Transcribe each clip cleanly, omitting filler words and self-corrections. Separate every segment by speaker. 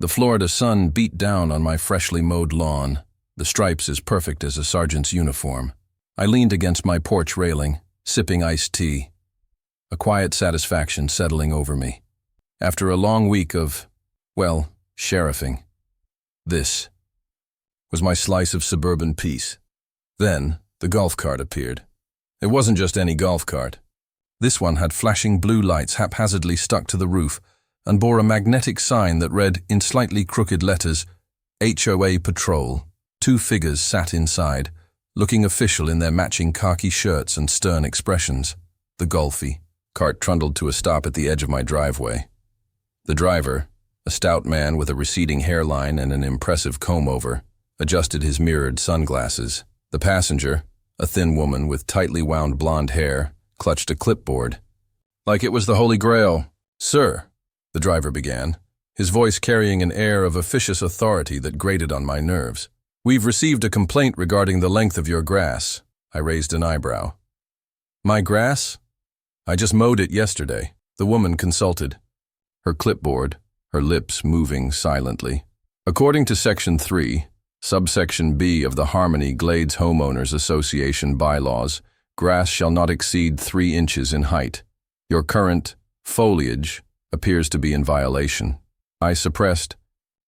Speaker 1: The Florida sun beat down on my freshly mowed lawn, the stripes as perfect as a sergeant's uniform. I leaned against my porch railing, sipping iced tea, a quiet satisfaction settling over me. After a long week of, well, sheriffing, this was my slice of suburban peace. Then, the golf cart appeared. It wasn't just any golf cart. This one had flashing blue lights haphazardly stuck to the roof and bore a magnetic sign that read in slightly crooked letters, HOA Patrol. Two figures sat inside, looking official in their matching khaki shirts and stern expressions. The golfy cart trundled to a stop at the edge of my driveway. The driver, a stout man with a receding hairline and an impressive comb-over, adjusted his mirrored sunglasses. The passenger, a thin woman with tightly wound blonde hair, clutched a clipboard. Like it was the Holy Grail. "Sir," the driver began, his voice carrying an air of officious authority that grated on my nerves. "We've received a complaint regarding the length of your grass." I raised an eyebrow. "My grass? I just mowed it yesterday." The woman consulted, her clipboard, her lips moving silently. "According to Section 3, Subsection B of the Harmony Glades Homeowners Association bylaws, grass shall not exceed 3 inches in height. Your current foliage appears to be in violation." I suppressed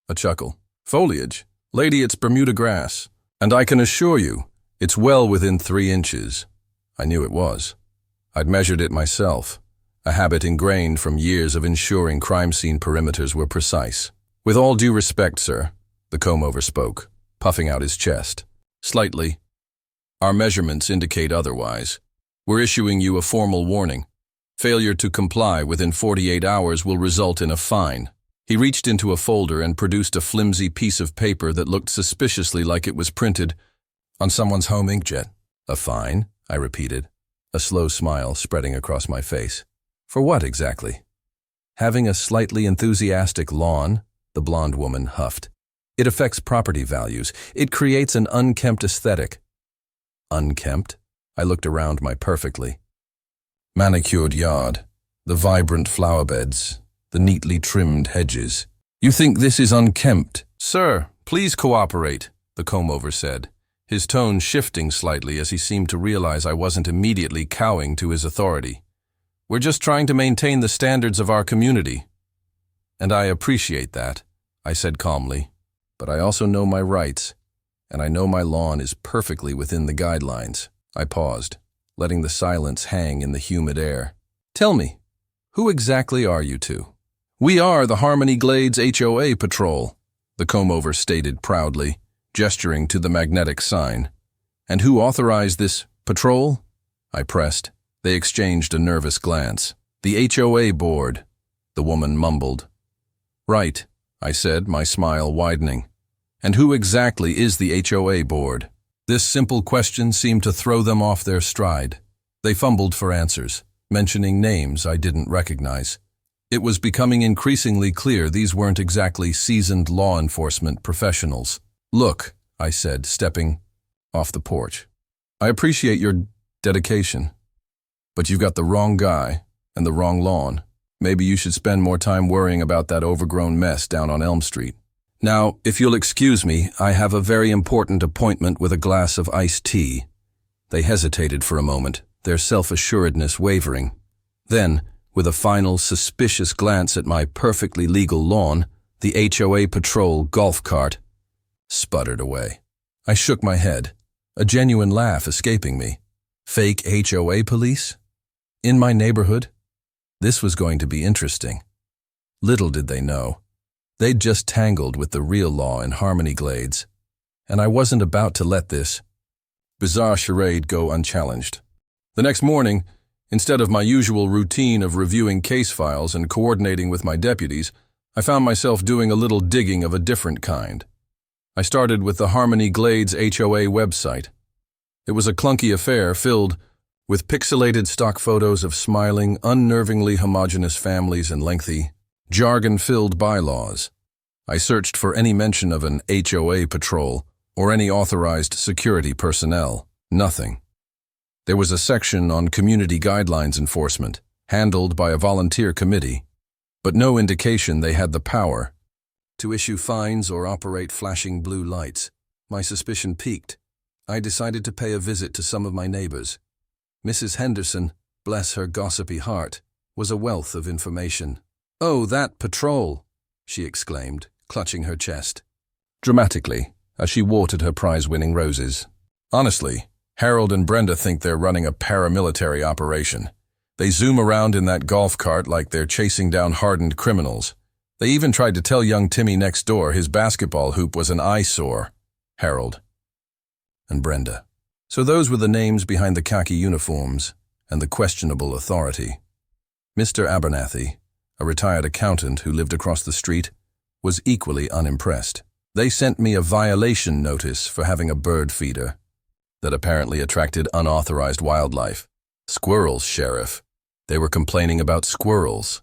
Speaker 1: a chuckle. "Foliage? Lady, it's Bermuda grass. And I can assure you, it's well within 3 inches. I knew it was. I'd measured it myself, a habit ingrained from years of ensuring crime scene perimeters were precise. "With all due respect, sir," the comb-over spoke, puffing out his chest. "Slightly. Our measurements indicate otherwise. We're issuing you a formal warning. Failure to comply within 48 hours will result in a fine." He reached into a folder and produced a flimsy piece of paper that looked suspiciously like it was printed on someone's home inkjet. "A fine?" I repeated, a slow smile spreading across my face. "For what exactly?" "Having a slightly enthusiastic lawn," the blonde woman huffed. "It affects property values. It creates an unkempt aesthetic." Unkempt? I looked around my perfectly manicured yard, the vibrant flower beds, the neatly trimmed hedges. "You think this is unkempt?" "Sir, please cooperate," the comb-over said, his tone shifting slightly as he seemed to realize I wasn't immediately cowing to his authority. "We're just trying to maintain the standards of our community." "And I appreciate that," I said calmly, "but I also know my rights, and I know my lawn is perfectly within the guidelines." I paused, letting the silence hang in the humid air. "Tell me, who exactly are you two?" "We are the Harmony Glades HOA Patrol," the comb-over stated proudly, gesturing to the magnetic sign. "And who authorized this patrol?" I pressed. They exchanged a nervous glance. "The HOA board," the woman mumbled. "Right," I said, my smile widening. "And who exactly is the HOA board?" This simple question seemed to throw them off their stride. They fumbled for answers, mentioning names I didn't recognize. It was becoming increasingly clear these weren't exactly seasoned law enforcement professionals. "Look," I said, stepping off the porch. "I appreciate your dedication, but you've got the wrong guy and the wrong lawn. Maybe you should spend more time worrying about that overgrown mess down on Elm Street. Now, if you'll excuse me, I have a very important appointment with a glass of iced tea." They hesitated for a moment, their self-assuredness wavering. Then, with a final suspicious glance at my perfectly legal lawn, the HOA Patrol golf cart sputtered away. I shook my head, a genuine laugh escaping me. Fake HOA police? In my neighborhood? This was going to be interesting. Little did they know. They'd just tangled with the real law in Harmony Glades, and I wasn't about to let this bizarre charade go unchallenged. The next morning, instead of my usual routine of reviewing case files and coordinating with my deputies, I found myself doing a little digging of a different kind. I started with the Harmony Glades HOA website. It was a clunky affair filled with pixelated stock photos of smiling, unnervingly homogeneous families and lengthy, jargon-filled bylaws. I searched for any mention of an HOA patrol or any authorized security personnel. Nothing. There was a section on community guidelines enforcement, handled by a volunteer committee, but no indication they had the power to issue fines or operate flashing blue lights. My suspicion piqued. I decided to pay a visit to some of my neighbors. Mrs. Henderson, bless her gossipy heart, was a wealth of information. "Oh, that patrol!" she exclaimed, clutching her chest dramatically as she watered her prize-winning roses. "Honestly, Harold and Brenda think they're running a paramilitary operation. They zoom around in that golf cart like they're chasing down hardened criminals. They even tried to tell young Timmy next door his basketball hoop was an eyesore." Harold and Brenda. So those were the names behind the khaki uniforms and the questionable authority. Mr. Abernathy, a retired accountant who lived across the street, was equally unimpressed. They sent me a violation notice for having a bird feeder that apparently attracted unauthorized wildlife. Squirrels, Sheriff. They were complaining about squirrels.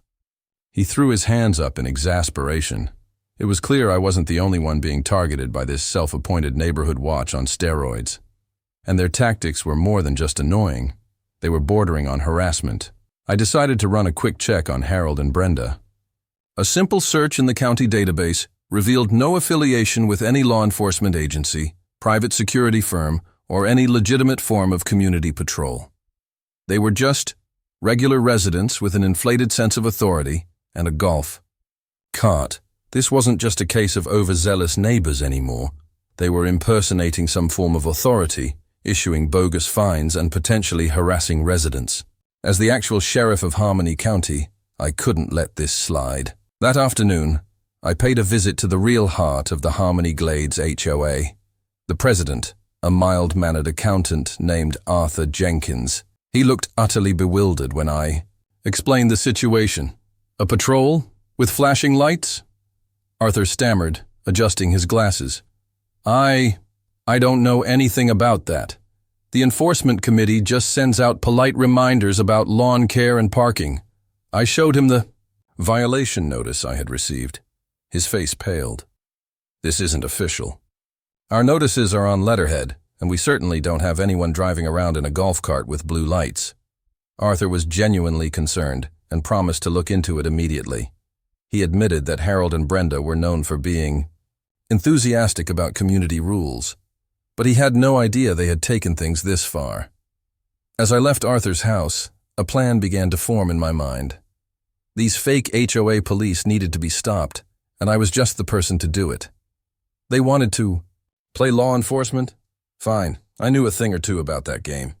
Speaker 1: He threw his hands up in exasperation. It was clear I wasn't the only one being targeted by this self-appointed neighborhood watch on steroids. And their tactics were more than just annoying. They were bordering on harassment. I decided to run a quick check on Harold and Brenda. A simple search in the county database revealed no affiliation with any law enforcement agency, private security firm, or any legitimate form of community patrol. They were just regular residents with an inflated sense of authority and a golf cart. This wasn't just a case of overzealous neighbors anymore. They were impersonating some form of authority, issuing bogus fines and potentially harassing residents. As the actual sheriff of Harmony County, I couldn't let this slide. That afternoon, I paid a visit to the real heart of the Harmony Glades HOA. The president, a mild-mannered accountant named Arthur Jenkins. He looked utterly bewildered when I explained the situation. "A patrol? With flashing lights?" Arthur stammered, adjusting his glasses. I don't know anything about that. The enforcement committee just sends out polite reminders about lawn care and parking." I showed him the violation notice I had received. His face paled. "This isn't official. Our notices are on letterhead, and we certainly don't have anyone driving around in a golf cart with blue lights." Arthur was genuinely concerned and promised to look into it immediately. He admitted that Harold and Brenda were known for being enthusiastic about community rules, but he had no idea they had taken things this far. As I left Arthur's house, a plan began to form in my mind. These fake HOA police needed to be stopped, and I was just the person to do it. They wanted to play law enforcement? Fine, I knew a thing or two about that game.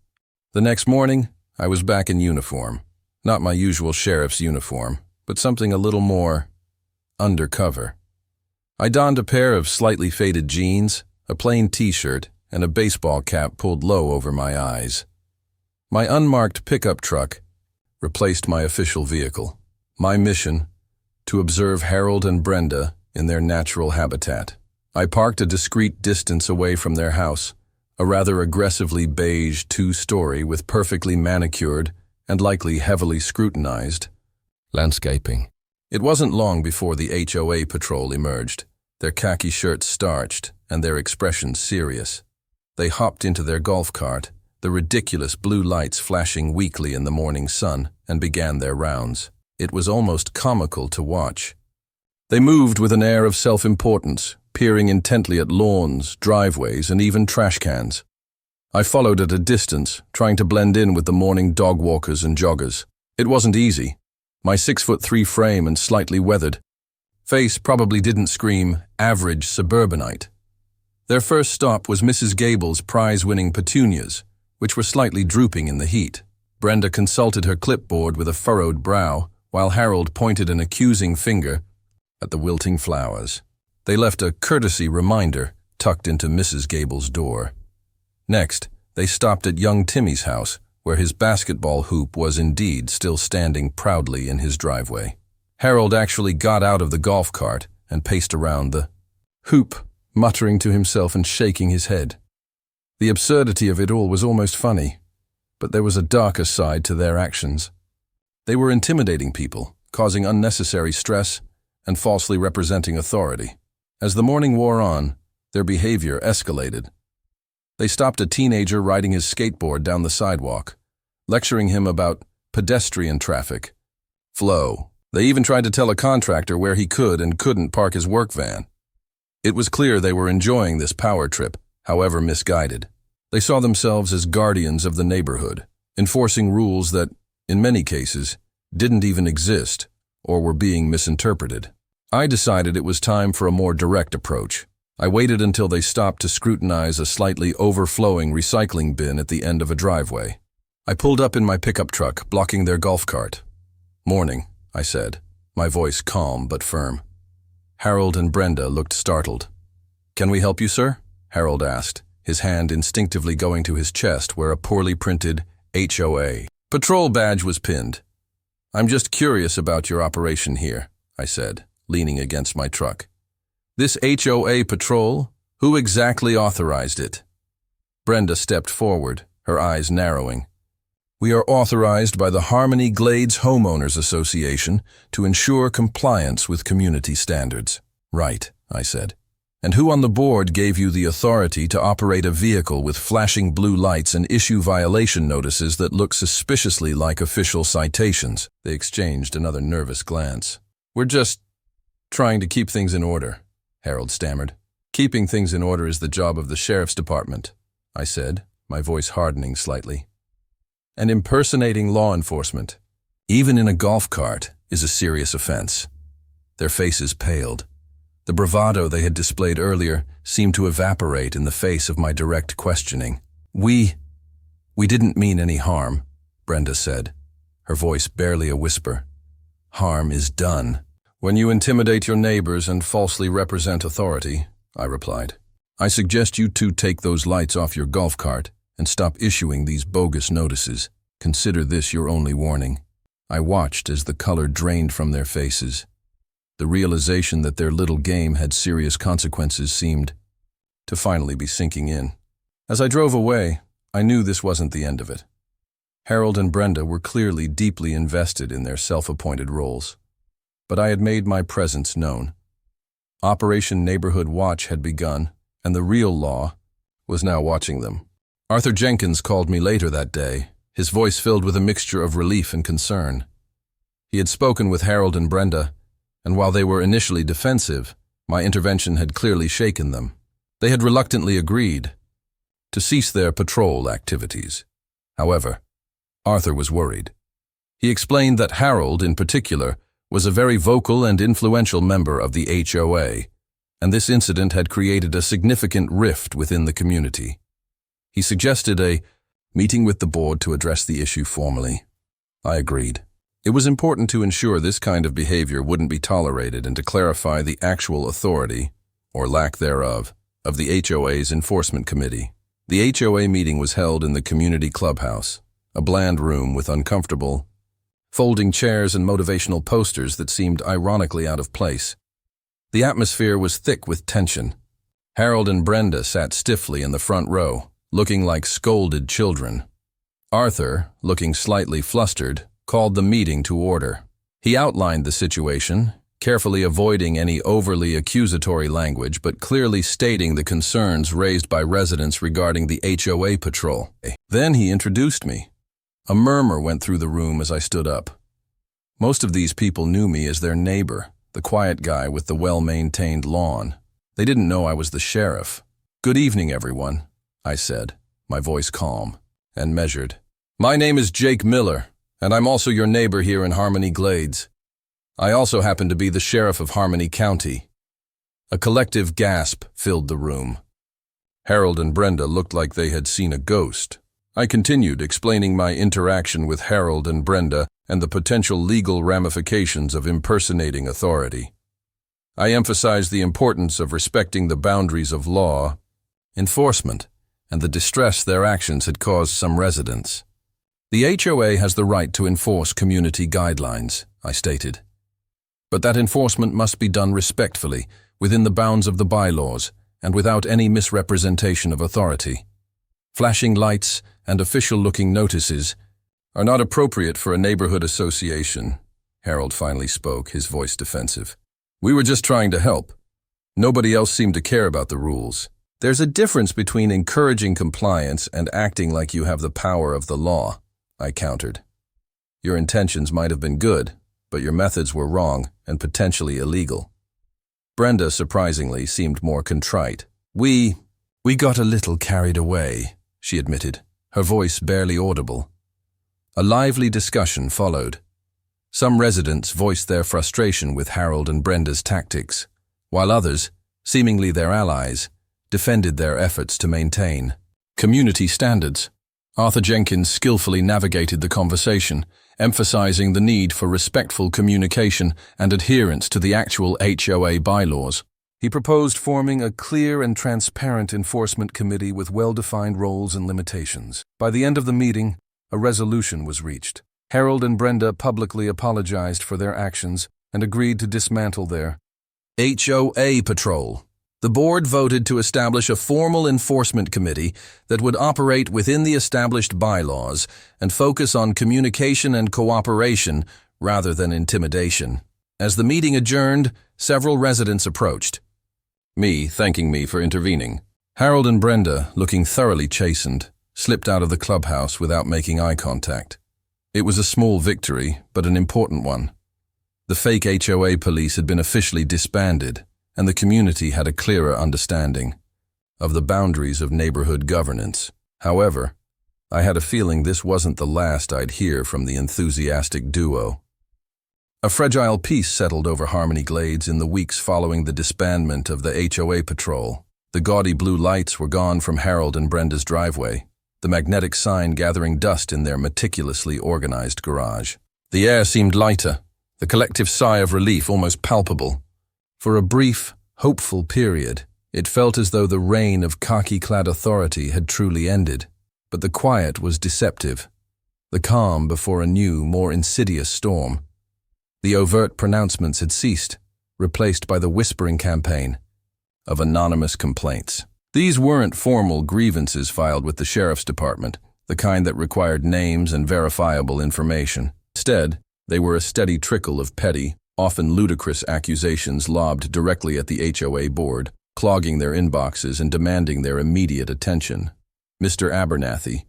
Speaker 1: The next morning, I was back in uniform. Not my usual sheriff's uniform, but something a little more undercover. I donned a pair of slightly faded jeans, a plain t-shirt, and a baseball cap pulled low over my eyes. My unmarked pickup truck replaced my official vehicle. My mission: to observe Harold and Brenda in their natural habitat. I parked a discreet distance away from their house, a rather aggressively beige two-story with perfectly manicured and likely heavily scrutinized landscaping. It wasn't long before the HOA patrol emerged, their khaki shirts starched and their expressions serious. They hopped into their golf cart, the ridiculous blue lights flashing weakly in the morning sun, and began their rounds. It was almost comical to watch. They moved with an air of self-importance, peering intently at lawns, driveways, and even trash cans. I followed at a distance, trying to blend in with the morning dog walkers and joggers. It wasn't easy. My 6'3" frame and slightly weathered face probably didn't scream average suburbanite. Their first stop was Mrs. Gable's prize-winning petunias, which were slightly drooping in the heat. Brenda consulted her clipboard with a furrowed brow, while Harold pointed an accusing finger at the wilting flowers. They left a courtesy reminder tucked into Mrs. Gable's door. Next, they stopped at young Timmy's house, where his basketball hoop was indeed still standing proudly in his driveway. Harold actually got out of the golf cart and paced around the hoop, muttering to himself and shaking his head. The absurdity of it all was almost funny, but there was a darker side to their actions. They were intimidating people, causing unnecessary stress, and falsely representing authority. As the morning wore on, their behavior escalated. They stopped a teenager riding his skateboard down the sidewalk, lecturing him about pedestrian traffic flow. They even tried to tell a contractor where he could and couldn't park his work van. It was clear they were enjoying this power trip, however misguided. They saw themselves as guardians of the neighborhood, enforcing rules that, in many cases, didn't even exist or were being misinterpreted. I decided it was time for a more direct approach. I waited until they stopped to scrutinize a slightly overflowing recycling bin at the end of a driveway. I pulled up in my pickup truck, blocking their golf cart. "Morning," I said, my voice calm but firm. Harold and Brenda looked startled. "Can we help you, sir?" Harold asked, his hand instinctively going to his chest where a poorly printed HOA patrol badge was pinned. "I'm just curious about your operation here," I said, leaning against my truck. "This HOA patrol? Who exactly authorized it?" Brenda stepped forward, her eyes narrowing. "We are authorized by the Harmony Glades Homeowners Association to ensure compliance with community standards." "Right," I said. "And who on the board gave you the authority to operate a vehicle with flashing blue lights and issue violation notices that look suspiciously like official citations?" They exchanged another nervous glance. "We're just trying to keep things in order," Harold stammered. "Keeping things in order is the job of the sheriff's department," I said, my voice hardening slightly. "And impersonating law enforcement, even in a golf cart, is a serious offense." Their faces paled. The bravado they had displayed earlier seemed to evaporate in the face of my direct questioning. We didn't mean any harm," Brenda said, her voice barely a whisper. "Harm is done when you intimidate your neighbors and falsely represent authority," I replied. "I suggest you two take those lights off your golf cart and stop issuing these bogus notices. Consider this your only warning." I watched as the color drained from their faces. The realization that their little game had serious consequences seemed to finally be sinking in. As I drove away, I knew this wasn't the end of it. Harold and Brenda were clearly deeply invested in their self-appointed roles. But I had made my presence known. Operation Neighborhood Watch had begun, and the real law was now watching them. Arthur Jenkins called me later that day, his voice filled with a mixture of relief and concern. He had spoken with Harold and Brenda, and while they were initially defensive, my intervention had clearly shaken them. They had reluctantly agreed to cease their patrol activities. However, Arthur was worried. He explained that Harold, in particular, was a very vocal and influential member of the HOA, and this incident had created a significant rift within the community. He suggested a meeting with the board to address the issue formally. I agreed. It was important to ensure this kind of behavior wouldn't be tolerated and to clarify the actual authority, or lack thereof, of the HOA's enforcement committee. The HOA meeting was held in the community clubhouse, a bland room with uncomfortable, folding chairs and motivational posters that seemed ironically out of place. The atmosphere was thick with tension. Harold and Brenda sat stiffly in the front row, looking like scolded children. Arthur, looking slightly flustered, called the meeting to order. He outlined the situation, carefully avoiding any overly accusatory language but clearly stating the concerns raised by residents regarding the HOA patrol. Then he introduced me. A murmur went through the room as I stood up. Most of these people knew me as their neighbor, the quiet guy with the well-maintained lawn. They didn't know I was the sheriff. "Good evening, everyone," I said, my voice calm and measured. "My name is Jake Miller, and I'm also your neighbor here in Harmony Glades. I also happen to be the sheriff of Harmony County." A collective gasp filled the room. Harold and Brenda looked like they had seen a ghost. I continued, explaining my interaction with Harold and Brenda and the potential legal ramifications of impersonating authority. I emphasized the importance of respecting the boundaries of law, enforcement, and the distress their actions had caused some residents. "The HOA has the right to enforce community guidelines," I stated. "But that enforcement must be done respectfully, within the bounds of the bylaws, and without any misrepresentation of authority. Flashing lights and official-looking notices are not appropriate for a neighborhood association," Harold finally spoke, his voice defensive. "We were just trying to help. Nobody else seemed to care about the rules. There's a difference between encouraging compliance and acting like you have the power of the law," I countered. "Your intentions might have been good, but your methods were wrong and potentially illegal. Brenda, surprisingly, seemed more contrite. We got a little carried away, she admitted, her voice barely audible. A lively discussion followed. Some residents voiced their frustration with Harold and Brenda's tactics, while others, seemingly their allies, defended their efforts to maintain community standards. Arthur Jenkins skillfully navigated the conversation, emphasizing the need for respectful communication and adherence to the actual HOA bylaws. He proposed forming a clear and transparent enforcement committee with well-defined roles and limitations. By the end of the meeting, a resolution was reached. Harold and Brenda publicly apologized for their actions and agreed to dismantle their HOA patrol. The board voted to establish a formal enforcement committee that would operate within the established bylaws and focus on communication and cooperation rather than intimidation. As the meeting adjourned, several residents approached me, thanking me for intervening. Harold and Brenda, looking thoroughly chastened, slipped out of the clubhouse without making eye contact. It was a small victory, but an important one. The fake HOA police had been officially disbanded, and the community had a clearer understanding of the boundaries of neighborhood governance. However, I had a feeling this wasn't the last I'd hear from the enthusiastic duo. A fragile peace settled over Harmony Glades in the weeks following the disbandment of the HOA patrol. The gaudy blue lights were gone from Harold and Brenda's driveway, the magnetic sign gathering dust in their meticulously organized garage. The air seemed lighter, the collective sigh of relief almost palpable. For a brief, hopeful period, it felt as though the reign of khaki-clad authority had truly ended. But the quiet was deceptive, the calm before a new, more insidious storm. The overt pronouncements had ceased, replaced by the whispering campaign of anonymous complaints. These weren't formal grievances filed with the sheriff's department, the kind that required names and verifiable information. Instead, they were a steady trickle of petty, often ludicrous accusations lobbed directly at the HOA board, clogging their inboxes and demanding their immediate attention. Mr. Abernathy,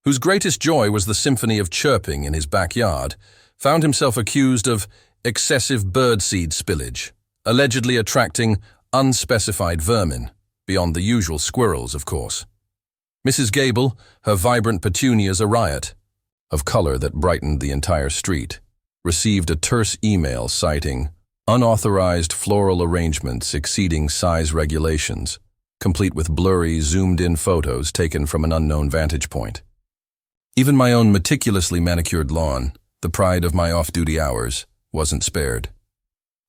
Speaker 1: whose greatest joy was the symphony of chirping in his backyard, found himself accused of excessive birdseed spillage, allegedly attracting unspecified vermin, beyond the usual squirrels, of course. Mrs. Gable, her vibrant petunias a riot, of color that brightened the entire street, received a terse email citing unauthorized floral arrangements exceeding size regulations, complete with blurry, zoomed-in photos taken from an unknown vantage point. Even my own meticulously manicured lawn, the pride of my off-duty hours, wasn't spared.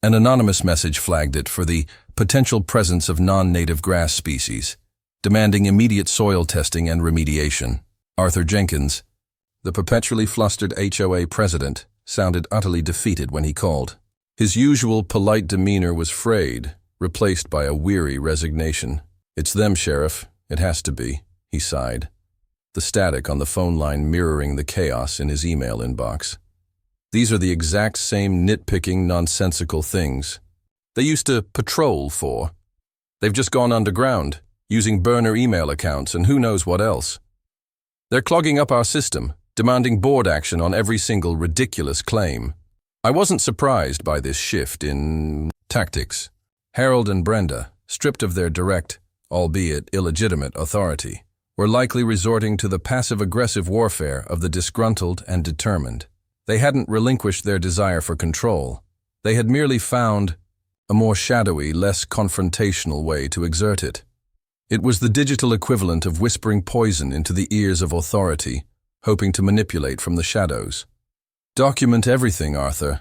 Speaker 1: An anonymous message flagged it for the potential presence of non-native grass species, demanding immediate soil testing and remediation. Arthur Jenkins, the perpetually flustered HOA president, sounded utterly defeated when he called. His usual polite demeanor was frayed, replaced by a weary resignation. "It's them, Sheriff. It has to be," he sighed, the static on the phone line mirroring the chaos in his email inbox. These are the exact same nitpicking, nonsensical things they used to patrol for. They've just gone underground, using burner email accounts and who knows what else. They're clogging up our system, demanding board action on every single ridiculous claim. I wasn't surprised by this shift in tactics. Harold and Brenda, stripped of their direct, albeit illegitimate, authority, were likely resorting to the passive-aggressive warfare of the disgruntled and determined. They hadn't relinquished their desire for control. They had merely found a more shadowy, less confrontational way to exert it. It was the digital equivalent of whispering poison into the ears of authority, hoping to manipulate from the shadows. "Document everything, Arthur,"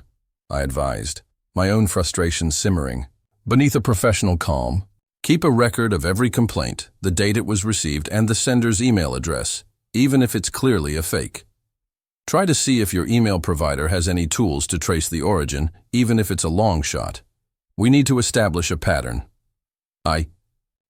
Speaker 1: I advised, my own frustration simmering. Beneath a professional calm, keep a record of every complaint, the date it was received, and the sender's email address, even if it's clearly a fake. Try to see if your email provider has any tools to trace the origin, even if it's a long shot. We need to establish a pattern. I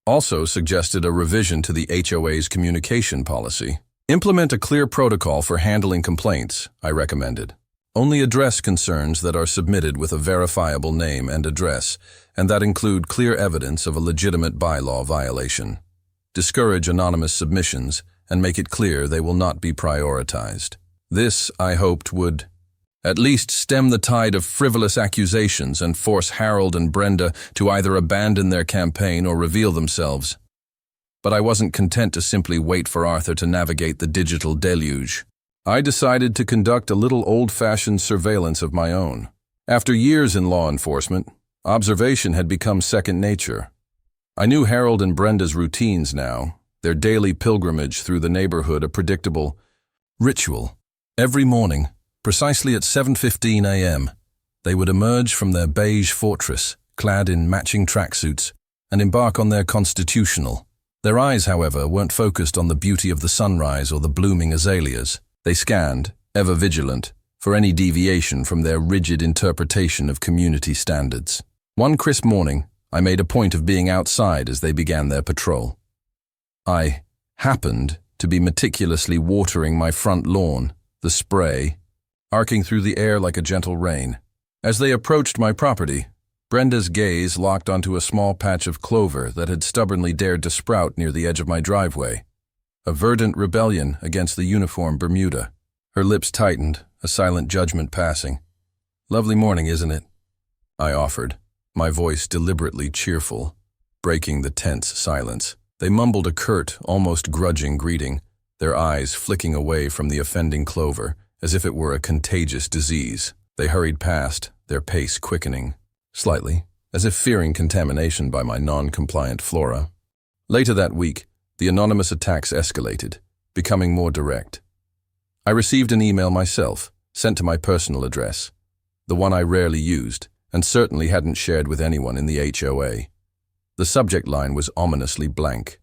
Speaker 1: also suggested a revision to the HOA's communication policy. Implement a clear protocol for handling complaints, I recommended. Only address concerns that are submitted with a verifiable name and address, and that include clear evidence of a legitimate bylaw violation. Discourage anonymous submissions and make it clear they will not be prioritized. This, I hoped, would At least stem the tide of frivolous accusations and force Harold and Brenda to either abandon their campaign or reveal themselves. But I wasn't content to simply wait for Arthur to navigate the digital deluge. I decided to conduct a little old-fashioned surveillance of my own. After years in law enforcement, observation had become second nature. I knew Harold and Brenda's routines now, their daily pilgrimage through the neighborhood a predictable ritual. Every morning, precisely at 7:15 a.m., they would emerge from their beige fortress, clad in matching tracksuits, and embark on their constitutional. Their eyes, however, weren't focused on the beauty of the sunrise or the blooming azaleas. They scanned, ever vigilant, for any deviation from their rigid interpretation of community standards. One crisp morning, I made a point of being outside as they began their patrol. I happened to be meticulously watering my front lawn, the spray arcing through the air like a gentle rain. As they approached my property, Brenda's gaze locked onto a small patch of clover that had stubbornly dared to sprout near the edge of my driveway, a verdant rebellion against the uniform Bermuda. Her lips tightened, a silent judgment passing. "Lovely morning, isn't it?" I offered, my voice deliberately cheerful, breaking the tense silence. They mumbled a curt, almost grudging greeting, their eyes flicking away from the offending clover, as if it were a contagious disease. They hurried past, their pace quickening, slightly, as if fearing contamination by my non-compliant flora. Later that week, the anonymous attacks escalated, becoming more direct. I received an email myself, sent to my personal address, the one I rarely used, and certainly hadn't shared with anyone in the HOA. The subject line was ominously blank.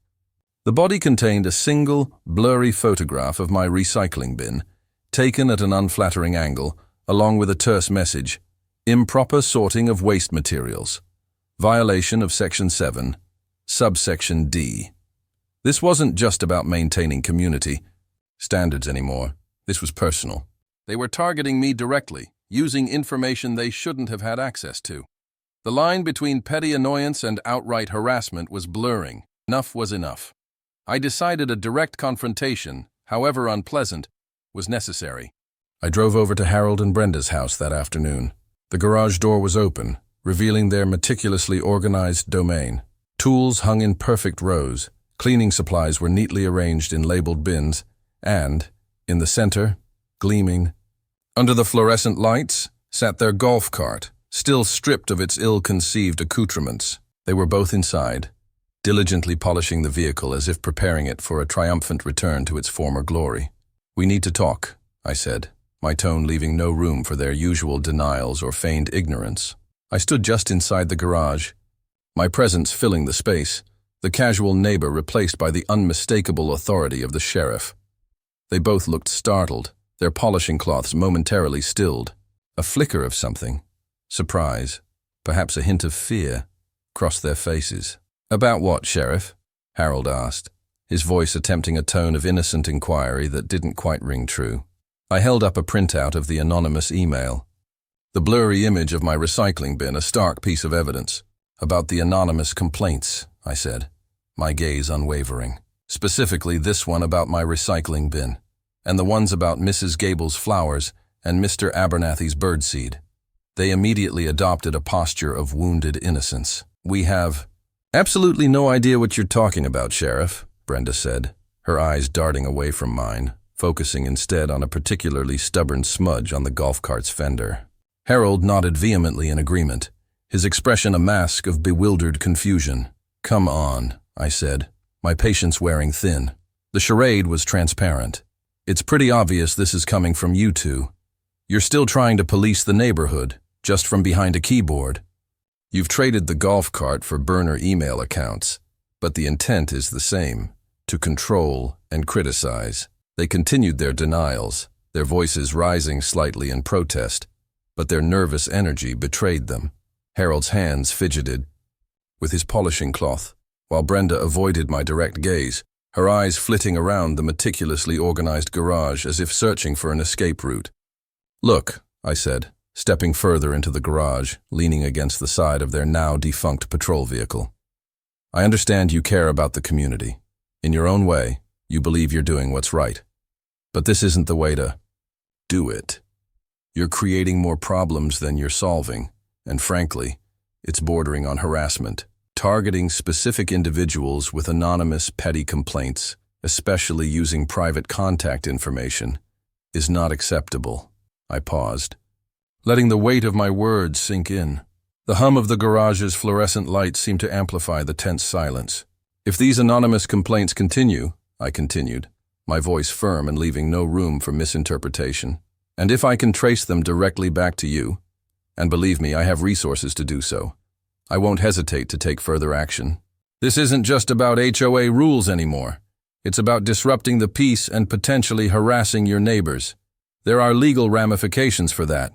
Speaker 1: The body contained a single, blurry photograph of my recycling bin, taken at an unflattering angle, along with a terse message: improper sorting of waste materials. Violation of Section 7, subsection D. This wasn't just about maintaining community standards anymore. This was personal. They were targeting me directly, using information they shouldn't have had access to. The line between petty annoyance and outright harassment was blurring. Enough was enough. I decided a direct confrontation, however unpleasant, was necessary. I drove over to Harold and Brenda's house that afternoon. The garage door was open, revealing their meticulously organized domain. Tools hung in perfect rows, cleaning supplies were neatly arranged in labeled bins, and, in the center, gleaming, under the fluorescent lights, sat their golf cart, still stripped of its ill-conceived accoutrements. They were both inside, diligently polishing the vehicle as if preparing it for a triumphant return to its former glory. "We need to talk," I said, my tone leaving no room for their usual denials or feigned ignorance. I stood just inside the garage, my presence filling the space, the casual neighbor replaced by the unmistakable authority of the sheriff. They both looked startled, their polishing cloths momentarily stilled. A flicker of something, surprise, perhaps a hint of fear, crossed their faces. "About what, Sheriff?" Harold asked, his voice attempting a tone of innocent inquiry that didn't quite ring true. I held up a printout of the anonymous email. The blurry image of my recycling bin, a stark piece of evidence. "About the anonymous complaints," I said, my gaze unwavering. "Specifically this one about my recycling bin, and the ones about Mrs. Gable's flowers and Mr. Abernathy's birdseed." They immediately adopted a posture of wounded innocence. "We have absolutely no idea what you're talking about, Sheriff," Brenda said, her eyes darting away from mine, focusing instead on a particularly stubborn smudge on the golf cart's fender. Harold nodded vehemently in agreement, his expression a mask of bewildered confusion. "Come on," I said, my patience wearing thin. The charade was transparent. "It's pretty obvious this is coming from you two. You're still trying to police the neighborhood, just from behind a keyboard. You've traded the golf cart for burner email accounts, but the intent is the same, to control and criticize." They continued their denials, their voices rising slightly in protest, but their nervous energy betrayed them. Harold's hands fidgeted with his polishing cloth, while Brenda avoided my direct gaze, her eyes flitting around the meticulously organized garage as if searching for an escape route. "Look," I said, stepping further into the garage, leaning against the side of their now defunct patrol vehicle. "I understand you care about the community. In your own way, you believe you're doing what's right. But this isn't the way to do it. You're creating more problems than you're solving, and frankly, it's bordering on harassment. Targeting specific individuals with anonymous petty complaints, especially using private contact information, is not acceptable. I paused, letting the weight of my words sink in. The hum of the garage's fluorescent lights seemed to amplify the tense silence. If these anonymous complaints continue, I continued, my voice firm and leaving no room for misinterpretation, and if I can trace them directly back to you, and believe me, I have resources to do so, I won't hesitate to take further action. This isn't just about HOA rules anymore. It's about disrupting the peace and potentially harassing your neighbors. There are legal ramifications for that.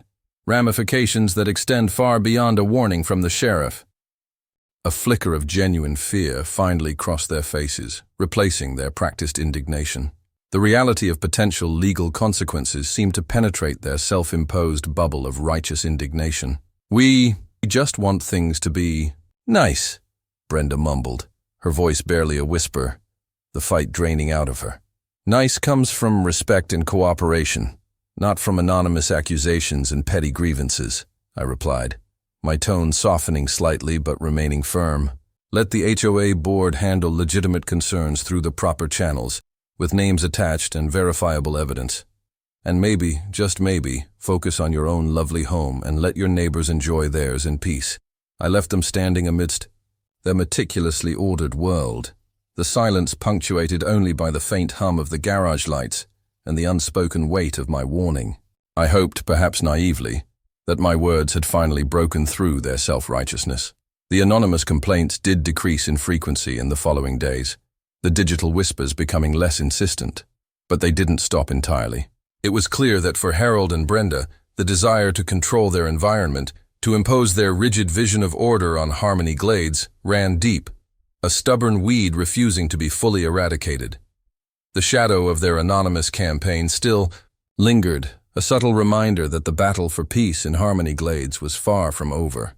Speaker 1: Ramifications that extend far beyond a warning from the sheriff. A flicker of genuine fear finally crossed their faces, replacing their practiced indignation. The reality of potential legal consequences seemed to penetrate their self-imposed bubble of righteous indignation. We just want things to be nice, Brenda mumbled, her voice barely a whisper, the fight draining out of her. Nice comes from respect and cooperation, not from anonymous accusations and petty grievances, I replied, my tone softening slightly but remaining firm. Let the HOA board handle legitimate concerns through the proper channels, with names attached and verifiable evidence. And maybe, just maybe, focus on your own lovely home and let your neighbors enjoy theirs in peace. I left them standing amidst their meticulously ordered world, the silence punctuated only by the faint hum of the garage lights and the unspoken weight of my warning. I hoped, perhaps naively, that my words had finally broken through their self-righteousness. The anonymous complaints did decrease in frequency in the following days, the digital whispers becoming less insistent, but they didn't stop entirely. It was clear that for Harold and Brenda, the desire to control their environment, to impose their rigid vision of order on Harmony Glades, ran deep, a stubborn weed refusing to be fully eradicated. The shadow of their anonymous campaign still lingered, a subtle reminder that the battle for peace in Harmony Glades was far from over.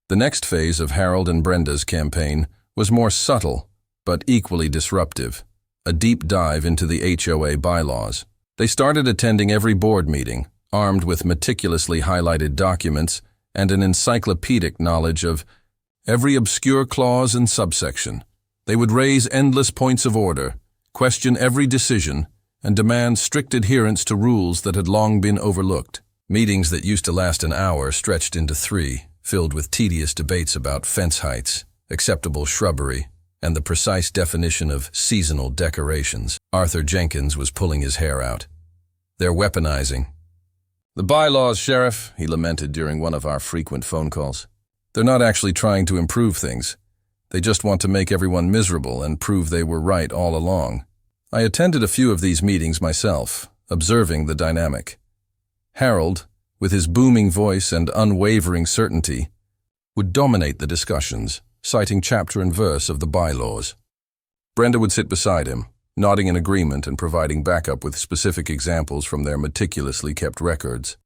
Speaker 1: The next phase of Harold and Brenda's campaign was more subtle, but equally disruptive, a deep dive into the HOA bylaws. They started attending every board meeting, armed with meticulously highlighted documents and an encyclopedic knowledge of every obscure clause and subsection. They would raise endless points of order, question every decision, and demand strict adherence to rules that had long been overlooked. Meetings that used to last an hour stretched into 3, filled with tedious debates about fence heights, acceptable shrubbery, and the precise definition of seasonal decorations. Arthur Jenkins was pulling his hair out. They're weaponizing. The bylaws, Sheriff, he lamented during one of our frequent phone calls. They're not actually trying to improve things. They just want to make everyone miserable and prove they were right all along. I attended a few of these meetings myself, observing the dynamic. Harold, with his booming voice and unwavering certainty, would dominate the discussions, citing chapter and verse of the bylaws. Brenda would sit beside him, nodding in agreement and providing backup with specific examples from their meticulously kept records.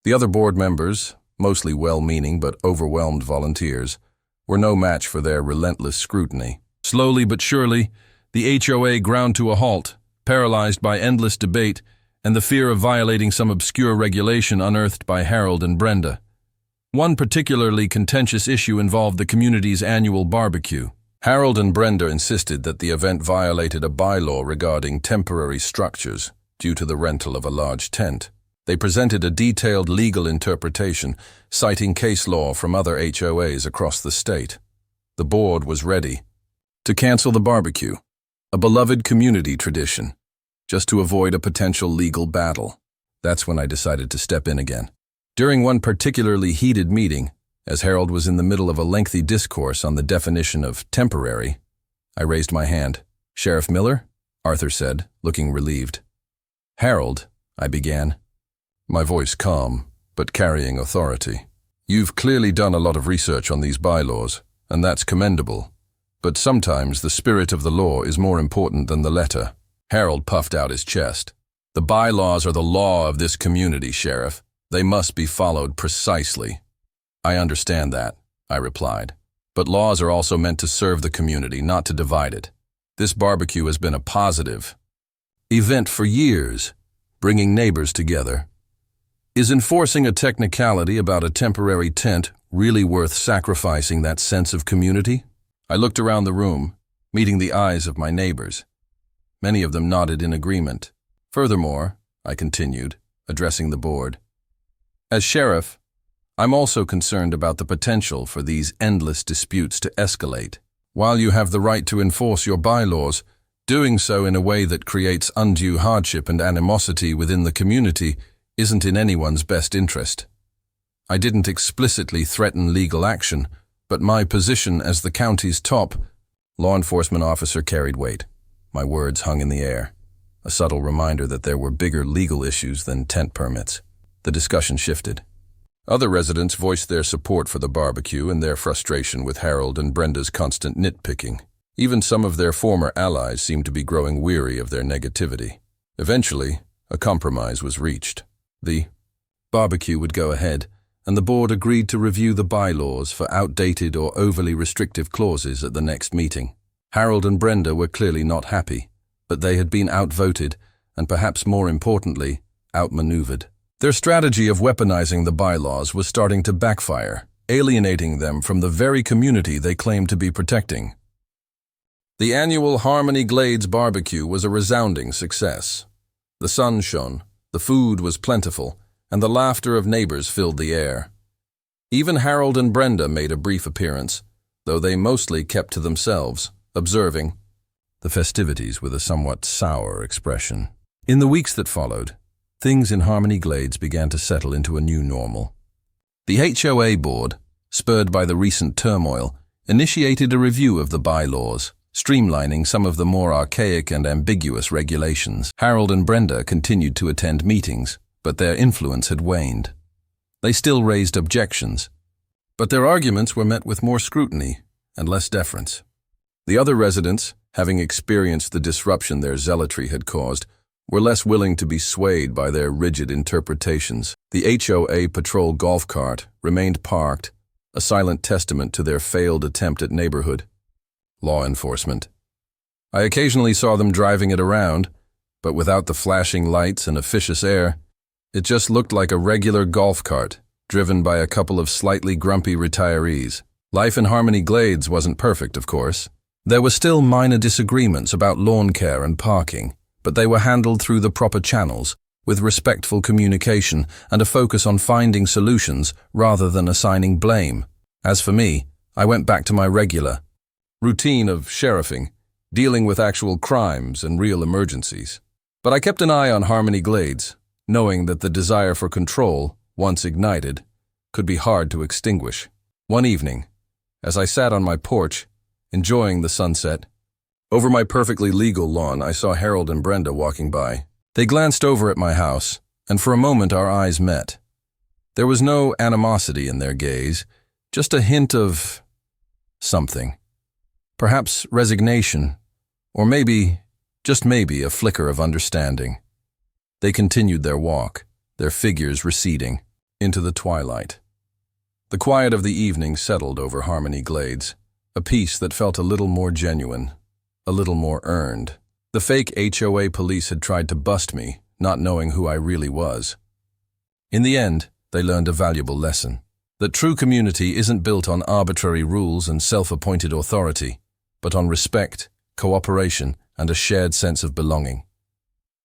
Speaker 1: The other board members, mostly well-meaning but overwhelmed volunteers, were no match for their relentless scrutiny. Slowly but surely, the HOA ground to a halt, paralyzed by endless debate and the fear of violating some obscure regulation unearthed by Harold and Brenda. One particularly contentious issue involved the community's annual barbecue. Harold and Brenda insisted that the event violated a bylaw regarding temporary structures due to the rental of a large tent. They presented a detailed legal interpretation, citing case law from other HOAs across the state. The board was ready to cancel the barbecue, a beloved community tradition, just to avoid a potential legal battle. That's when I decided to step in again. During one particularly heated meeting, as Harold was in the middle of a lengthy discourse on the definition of temporary, I raised my hand. "Sheriff Miller?" Arthur said, looking relieved. "Harold," I began, my voice calm, but carrying authority. "You've clearly done a lot of research on these bylaws, and that's commendable. But sometimes the spirit of the law is more important than the letter." Harold puffed out his chest. "The bylaws are the law of this community, Sheriff. They must be followed precisely." "I understand that," I replied. "But laws are also meant to serve the community, not to divide it. This barbecue has been a positive event for years, bringing neighbors together. Is enforcing a technicality about a temporary tent really worth sacrificing that sense of community? I looked around the room, meeting the eyes of my neighbors. Many of them nodded in agreement. Furthermore, I continued, addressing the board, as sheriff, I'm also concerned about the potential for these endless disputes to escalate. While you have the right to enforce your bylaws, doing so in a way that creates undue hardship and animosity within the community isn't in anyone's best interest. I didn't explicitly threaten legal action, but my position as the county's top law enforcement officer carried weight. My words hung in the air, a subtle reminder that there were bigger legal issues than tent permits. The discussion shifted. Other residents voiced their support for the barbecue and their frustration with Harold and Brenda's constant nitpicking. Even some of their former allies seemed to be growing weary of their negativity. Eventually, a compromise was reached. The barbecue would go ahead, and the board agreed to review the bylaws for outdated or overly restrictive clauses at the next meeting. Harold and Brenda were clearly not happy, but they had been outvoted and, perhaps more importantly, outmaneuvered. Their strategy of weaponizing the bylaws was starting to backfire, alienating them from the very community they claimed to be protecting. The annual Harmony Glades barbecue was a resounding success. The sun shone, the food was plentiful, and the laughter of neighbors filled the air. Even Harold and Brenda made a brief appearance, though they mostly kept to themselves, observing the festivities with a somewhat sour expression. In the weeks that followed, things in Harmony Glades began to settle into a new normal. The HOA board, spurred by the recent turmoil, initiated a review of the bylaws, streamlining some of the more archaic and ambiguous regulations. Harold and Brenda continued to attend meetings, but their influence had waned. They still raised objections, but their arguments were met with more scrutiny and less deference. The other residents, having experienced the disruption their zealotry had caused, were less willing to be swayed by their rigid interpretations. The HOA patrol golf cart remained parked, a silent testament to their failed attempt at neighborhood law enforcement. I occasionally saw them driving it around, but without the flashing lights and officious air, it just looked like a regular golf cart, driven by a couple of slightly grumpy retirees. Life in Harmony Glades wasn't perfect, of course. There were still minor disagreements about lawn care and parking, but they were handled through the proper channels, with respectful communication and a focus on finding solutions rather than assigning blame. As for me, I went back to my regular routine of sheriffing, dealing with actual crimes and real emergencies. But I kept an eye on Harmony Glades, knowing that the desire for control, once ignited, could be hard to extinguish. One evening, as I sat on my porch, enjoying the sunset, over my perfectly legal lawn, I saw Harold and Brenda walking by. They glanced over at my house, and for a moment our eyes met. There was no animosity in their gaze, just a hint of something. Perhaps resignation, or maybe, just maybe, a flicker of understanding. They continued their walk, their figures receding, into the twilight. The quiet of the evening settled over Harmony Glades, a peace that felt a little more genuine, a little more earned. The fake HOA police had tried to bust me, not knowing who I really was. In the end, they learned a valuable lesson, that true community isn't built on arbitrary rules and self-appointed authority, but on respect, cooperation, and a shared sense of belonging.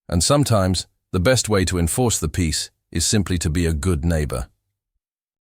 Speaker 1: And sometimes, the best way to enforce the peace is simply to be a good neighbor.